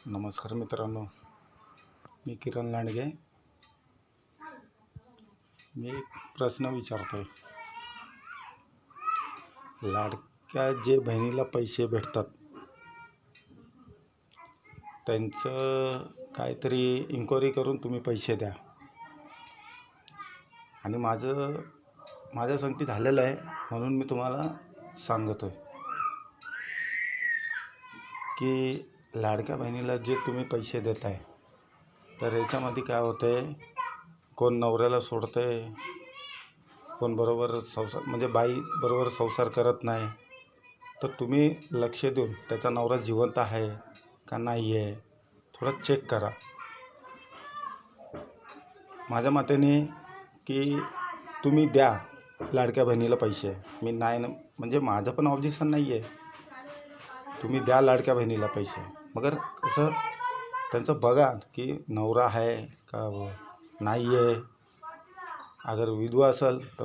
नमस्कार मित्रांनो, मी किरण लांडगे. मी एक प्रश्न विचारतोय. लाडक्या जे बहिणीला पैसे भेटतात त्यांचं काहीतरी इन्क्वायरी करून तुम्ही पैसे द्या. आणि माझ्या संगती झालेलं आहे म्हणून मी तुम्हाला सांगतोय की लाडक्या बहिणीला जे तुम्ही पैसे देत आहे तर याच्यामध्ये काय होतं आहे, कोण नवऱ्याला सोडतं आहे, कोण बरोबर संसार म्हणजे बाई बरोबर संसार करत नाही. तर तुम्ही लक्ष देऊन त्याचा नवरा जिवंत आहे का नाही आहे थोडं चेक करा. माझ्या मताने की तुम्ही द्या लाडक्या बहिणीला पैसे. मी नाही म्हणजे माझं पण ऑब्जेक्शन नाही आहे, तुम्ही द्या लाडक्या बहिणीला पैसे. मगर कसं त्यांचं बघा की नवरा आहे का नाही आहे. अगर विधवा असेल तर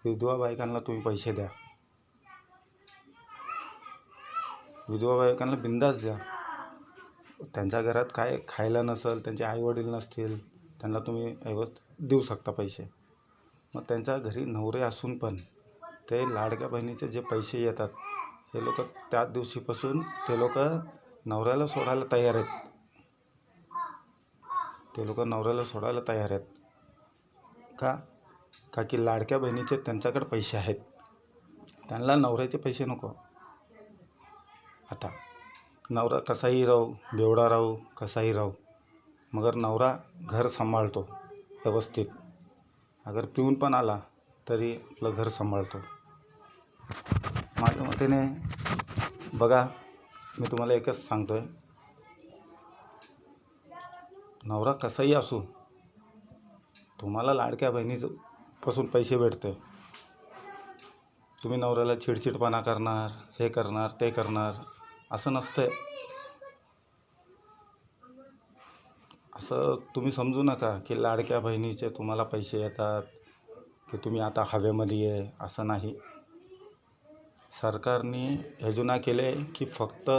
विधवा बायकांना तुम्ही पैसे द्या. विधवा बायकांना बिंदास द्या. त्यांच्या घरात काय खायला नसेल, त्यांचे आईवडील नसतील, त्यांना तुम्ही देऊ शकता पैसे. मग त्यांच्या घरी नवरे असून पण ते लाडक्या बहिणीचे जे पैसे येतात हे लोक त्याच दिवशीपासून ते लोक नवऱ्याला सोडायला तयार आहेत. का की लाडक्या बहिणीचे त्यांच्याकडे पैसे आहेत, त्यांना नवऱ्याचे पैसे नको. आता नवरा कसाही राहू, बेवडा राहू, कसाही राहू, मगर नवरा घर सांभाळतो व्यवस्थित. अगर पिऊन पण आला तरी आपलं घर सांभाळतो. माझ्या मतेने बघा, मी तुम्हाला एकच सांगतोय, नवरा कसाही असू, तुम्हाला लाडक्या बहिणीपासून पैसे भेटते. तुम्ही नवऱ्याला चिडचिडपणा करणार, हे करणार, ते करणार, असं नसतं. असं तुम्ही समजू नका की लाडक्या बहिणीचे तुम्हाला पैसे येतात की तुम्ही आता हवेमध्ये आहे. असं नाही. सरकारने योजना केले की फक्त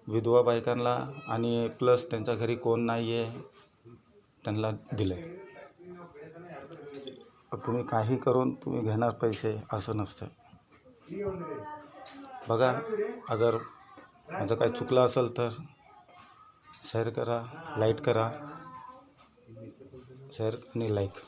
विधवा बायकांना आणि प्लस त्यांच्या घरी कोण नाही आहे त्यांना दिले. तुम्ही काही करून तुम्ही घेणार पैसे असं नसतं. बघा, अगर माझं काही चुकलं असेल तर शेअर करा, लाईक करा, शेअर आणि लाईक.